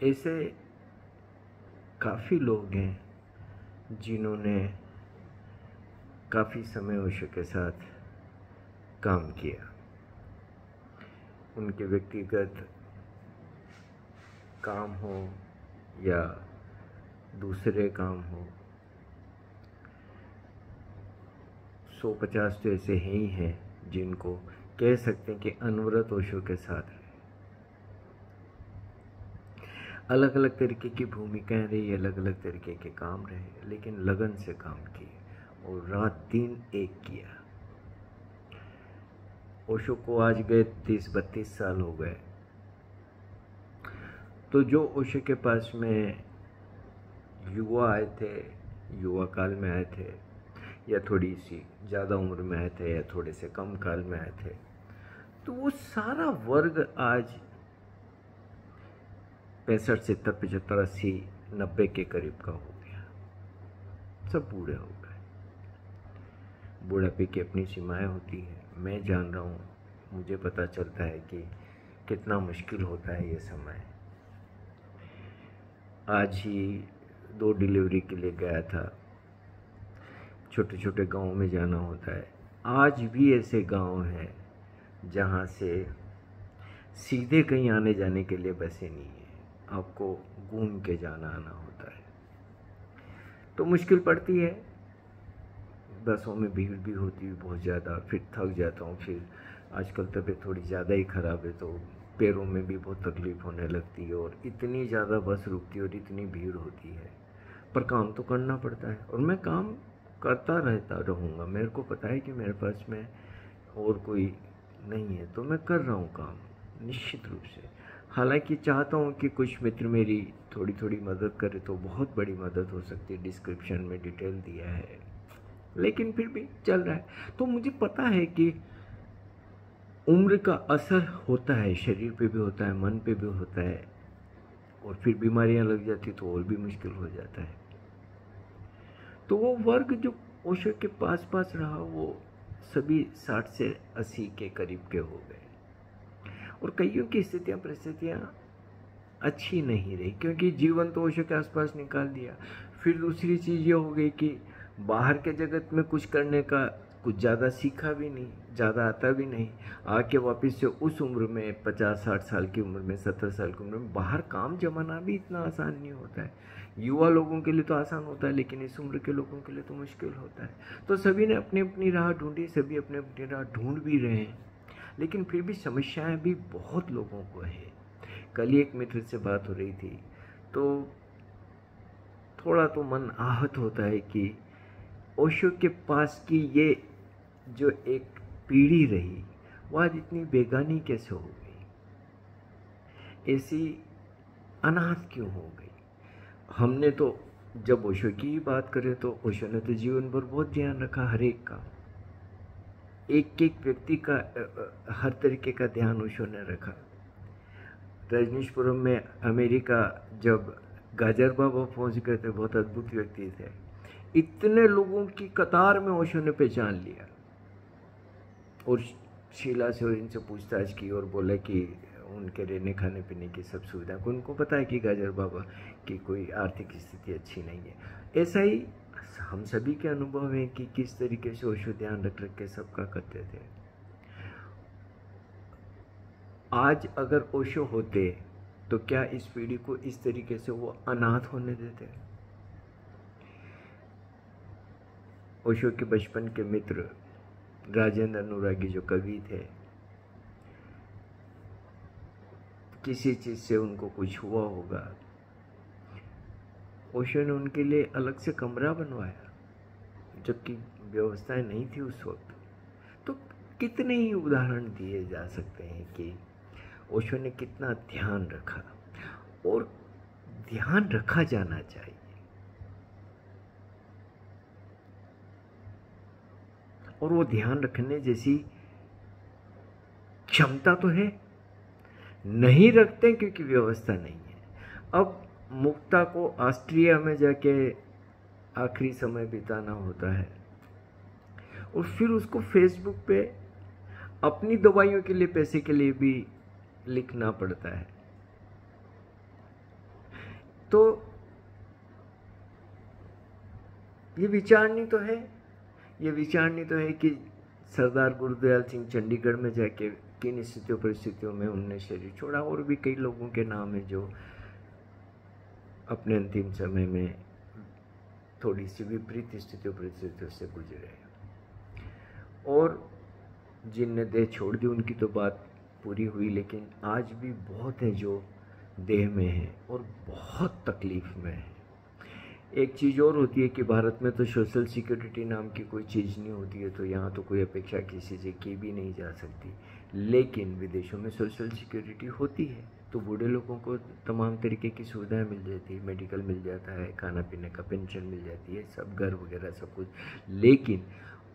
ऐसे काफ़ी लोग हैं जिन्होंने काफ़ी समय ओशो के साथ काम किया। उनके व्यक्तिगत काम हो या दूसरे काम हो, 150 तो ऐसे ही हैं जिनको कह सकते हैं कि अनवरत ओशो के साथ रहे। अलग अलग तरीके की भूमिकाएं रही, अलग अलग तरीके के काम रहे, लेकिन लगन से काम किए और रात दिन एक किया। ओशो को आज गए 30-32 साल हो गए। तो जो ओशो के पास में युवा आए थे, युवा काल में आए थे, या थोड़ी सी ज़्यादा उम्र में आए थे, या थोड़े से कम काल में आए थे, तो वो सारा वर्ग आज 65, 70, 75, 80, 90 के करीब का हो गया। सब बूढ़े हो गए। बुढ़ापे की अपनी सीमाएं होती है। मैं जान रहा हूँ, मुझे पता चलता है कि कितना मुश्किल होता है ये समय। आज ही 2 डिलीवरी के लिए गया था। छोटे छोटे गाँव में जाना होता है। आज भी ऐसे गांव हैं जहाँ से सीधे कहीं आने जाने के लिए बसें नहीं है, आपको घूम के जाना आना होता है, तो मुश्किल पड़ती है। बसों में भीड़ भी होती है बहुत ज़्यादा, फिर थक जाता हूँ। फिर आजकल तबीयत थोड़ी ज़्यादा ही ख़राब है, तो पैरों में भी बहुत तकलीफ़ होने लगती है, और इतनी ज़्यादा बस रुकती है और इतनी भीड़ होती है, पर काम तो करना पड़ता है। और मैं काम करता रहता रहूँगा। मेरे को पता है कि मेरे पास में और कोई नहीं है, तो मैं कर रहा हूँ काम निश्चित रूप से। हालांकि चाहता हूँ कि कुछ मित्र मेरी थोड़ी थोड़ी मदद करे तो बहुत बड़ी मदद हो सकती है। डिस्क्रिप्शन में डिटेल दिया है, लेकिन फिर भी चल रहा है। तो मुझे पता है कि उम्र का असर होता है, शरीर पे भी होता है, मन पे भी होता है, और फिर बीमारियां लग जाती तो और भी मुश्किल हो जाता है। तो वो वर्ग जो ओशो के पास पास रहा, वो सभी 60 से 80 के करीब के हो गए। और कईयों की स्थितियां परिस्थितियां अच्छी नहीं रही, क्योंकि जीवन तो ओशो के आसपास निकाल दिया। फिर दूसरी चीज़ ये हो गई कि बाहर के जगत में कुछ करने का कुछ ज़्यादा सीखा भी नहीं, ज़्यादा आता भी नहीं। आके वापस से उस उम्र में 50-60 साल की उम्र में, 70 साल की उम्र में बाहर काम जमाना भी इतना आसान नहीं होता है। युवा लोगों के लिए तो आसान होता है, लेकिन इस उम्र के लोगों के लिए तो मुश्किल होता है। तो सभी ने अपनी अपनी राह ढूंढी, सभी अपनी अपनी राह ढूंढ भी रहे हैं, लेकिन फिर भी समस्याएं भी बहुत लोगों को है। कल ही एक मित्र से बात हो रही थी, तो थोड़ा तो मन आहत होता है कि ओशो के पास की ये जो एक पीढ़ी रही, वो आज इतनी बेगानी कैसे हो गई, ऐसी अनाथ क्यों हो गई। हमने तो जब ओशो की ही बात करें तो ओशो ने तो जीवन भर बहुत ध्यान रखा, हर एक का, एक एक व्यक्ति का हर तरीके का ध्यान ओशो ने रखा। रजनीशपुरम में अमेरिका जब गाजर बाबा पहुंच गए थे, बहुत अद्भुत व्यक्ति थे, इतने लोगों की कतार में ओशो ने पहचान लिया और शीला से और इनसे पूछताछ की और बोला कि उनके रहने खाने पीने की सब सुविधा, उनको पता है कि गाजर बाबा की कोई आर्थिक स्थिति अच्छी नहीं है। ऐसा ही हम सभी के अनुभव है कि किस तरीके से ओशो ध्यान रख रख के सबका करते थे। आज अगर ओशो होते तो क्या इस पीढ़ी को इस तरीके से वो अनाथ होने देते। ओशो के बचपन के मित्र राजेंद्र अनुरागी जो कवि थे, किसी चीज़ से उनको कुछ हुआ होगा, ओशो ने उनके लिए अलग से कमरा बनवाया, जबकि व्यवस्थाएं नहीं थी उस वक्त। तो कितने ही उदाहरण दिए जा सकते हैं कि ओशो ने कितना ध्यान रखा, और ध्यान रखा जाना चाहिए। और वो ध्यान रखने जैसी क्षमता तो है, नहीं रखते क्योंकि व्यवस्था नहीं है। अब मुक्ता को ऑस्ट्रिया में जाके आखिरी समय बिताना होता है, और फिर उसको फेसबुक पे अपनी दवाइयों के लिए, पैसे के लिए भी लिखना पड़ता है। तो ये विचारनी तो है, ये विचारनी तो है कि सरदार गुरुदयाल सिंह चंडीगढ़ में जाके किन स्थितियों परिस्थितियों में उनने शरीर छोड़ा, और भी कई लोगों के नाम हैं जो अपने अंतिम समय में थोड़ी सी विपरीत स्थितियों परिस्थितियों से गुजरे, और जिनने देह छोड़ दी उनकी तो बात पूरी हुई, लेकिन आज भी बहुत हैं जो देह में हैं और बहुत तकलीफ में हैं। एक चीज़ और होती है कि भारत में तो सोशल सिक्योरिटी नाम की कोई चीज़ नहीं होती है, तो यहाँ तो कोई अपेक्षा किसी से की भी नहीं जा सकती, लेकिन विदेशों में सोशल सिक्योरिटी होती है, तो बूढ़े लोगों को तमाम तरीके की सुविधाएं मिल जाती है, मेडिकल मिल जाता है, खाना पीने का पेंशन मिल जाती है, सब घर वगैरह सब कुछ। लेकिन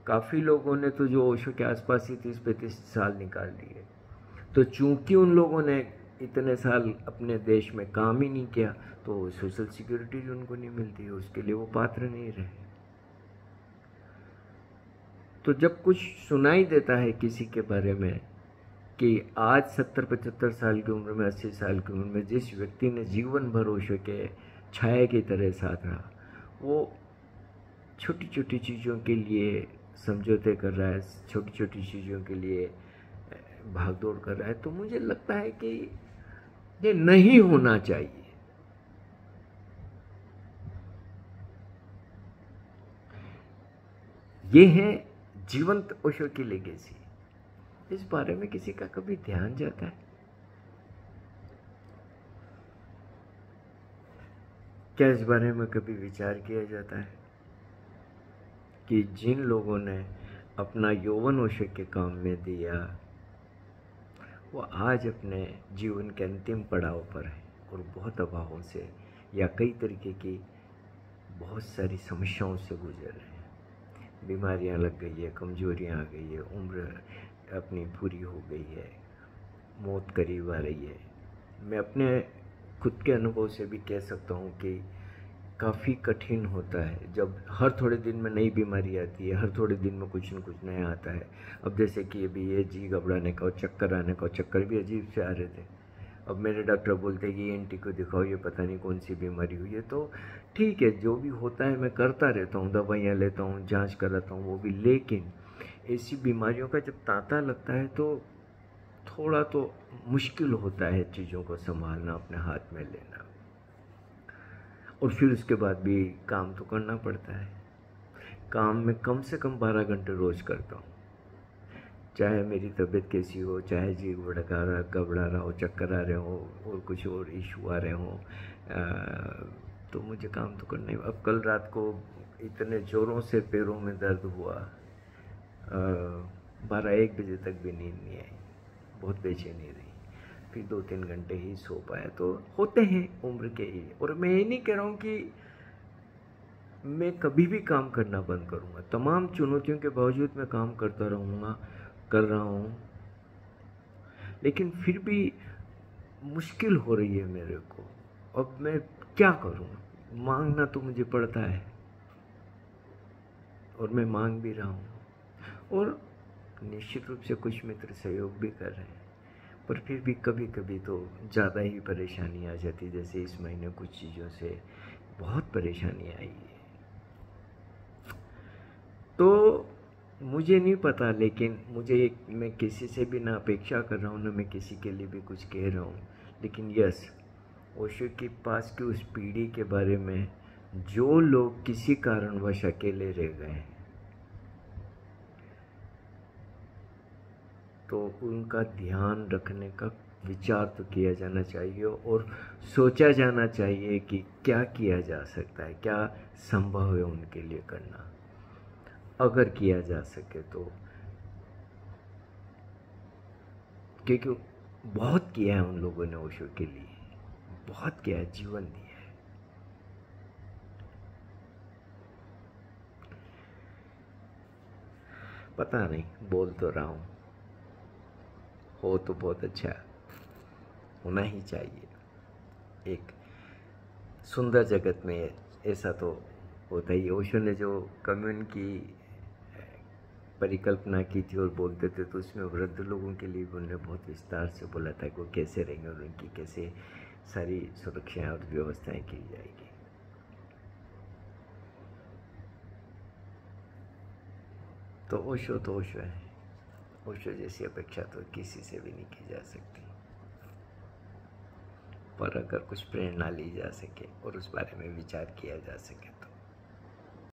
काफ़ी लोगों ने तो जो ओशो के आसपास ही 30-35 साल निकाल दिए, तो चूंकि उन लोगों ने इतने साल अपने देश में काम ही नहीं किया, तो सोशल सिक्योरिटी जो उनको नहीं मिलती है उसके लिए वो पात्र नहीं रहे। तो जब कुछ सुनाई देता है किसी के बारे में कि आज 70-75 साल की उम्र में, 80 साल की उम्र में जिस व्यक्ति ने जीवन भर ओशो के छाया की तरह साथ रहा, वो छोटी छोटी चीज़ों के लिए समझौते कर रहा है, छोटी छोटी चीज़ों के लिए भागदौड़ कर रहा है, तो मुझे लगता है कि ये नहीं होना चाहिए। ये है जीवंत ओशो की लेगेसी। इस बारे में किसी का कभी ध्यान जाता है क्या? इस बारे में कभी विचार किया जाता है कि जिन लोगों ने अपना यौवन ओशो के काम में दिया, वो आज अपने जीवन के अंतिम पड़ाव पर है और बहुत अभावों से या कई तरीके की बहुत सारी समस्याओं से गुजर रहे हैं। बीमारियां लग गई है, कमजोरियां आ गई है, उम्र अपनी पूरी हो गई है, मौत करीब आ रही है। मैं अपने खुद के अनुभव से भी कह सकता हूँ कि काफ़ी कठिन होता है जब हर थोड़े दिन में नई बीमारी आती है, हर थोड़े दिन में कुछ न कुछ नया आता है। अब जैसे कि अभी ये जी घबराने का और चक्कर आने का, और चक्कर भी अजीब से आ रहे थे। अब मेरे डॉक्टर बोलते हैं कि ENT को दिखाओ, ये पता नहीं कौन सी बीमारी हुई है। तो ठीक है, जो भी होता है मैं करता रहता हूँ, दवाइयाँ लेता हूँ, जाँच कराता हूँ, वो भी। लेकिन ऐसी बीमारियों का जब तांता लगता है तो थोड़ा तो मुश्किल होता है चीज़ों को संभालना, अपने हाथ में लेना, और फिर उसके बाद भी काम तो करना पड़ता है। काम में कम से कम 12 घंटे रोज़ करता हूँ, चाहे मेरी तबीयत कैसी हो, चाहे जी घबरा रहा हो, चक्कर आ रहे हो और कुछ और इशू आ रहे हो, तो मुझे काम तो करना ही। अब कल रात को इतने ज़ोरों से पैरों में दर्द हुआ, 12-1 बजे तक भी नींद नहीं आई, बहुत बेचैनी रही, फिर 2-3 घंटे ही सो पाया। तो होते हैं उम्र के ही। और मैं ये नहीं कह रहा हूँ कि मैं कभी भी काम करना बंद करूँगा, तमाम चुनौतियों के बावजूद मैं काम करता रहूँगा, कर रहा हूँ, लेकिन फिर भी मुश्किल हो रही है मेरे को। अब मैं क्या करूँ? मांगना तो मुझे पड़ता है और मैं मांग भी रहा हूँ, और निश्चित रूप से कुछ मित्र सहयोग भी कर रहे हैं, पर फिर भी कभी कभी तो ज़्यादा ही परेशानी आ जाती। जैसे इस महीने कुछ चीज़ों से बहुत परेशानी आई है, तो मुझे नहीं पता, लेकिन मैं किसी से भी ना अपेक्षा कर रहा हूँ, ना मैं किसी के लिए भी कुछ कह रहा हूँ, लेकिन यस, ओशो के पास की उस पीढ़ी के बारे में जो लोग किसी कारणवश अकेले रह गए हैं, तो उनका ध्यान रखने का विचार तो किया जाना चाहिए और सोचा जाना चाहिए कि क्या किया जा सकता है, क्या संभव है उनके लिए करना, अगर किया जा सके तो। क्योंकि बहुत किया है उन लोगों ने ओशो के लिए, बहुत किया है, जीवन दिया है। पता नहीं, बोल तो रहा हूँ, हो तो बहुत अच्छा, होना ही चाहिए। एक सुंदर जगत में ऐसा तो होता ही। ओशो ने जो कम्युन की परिकल्पना की थी और बोलते थे, तो उसमें वृद्ध लोगों के लिए भी उन्होंने बहुत विस्तार से बोला था कि वो कैसे रहेंगे और उनकी कैसे सारी सुरक्षाएं और व्यवस्थाएं की जाएगी। तो ओशो है। ओशो जैसी अपेक्षा तो किसी से भी नहीं की जा सकती, पर अगर कुछ प्रेरणा ली जा सके और उस बारे में विचार किया जा सके तो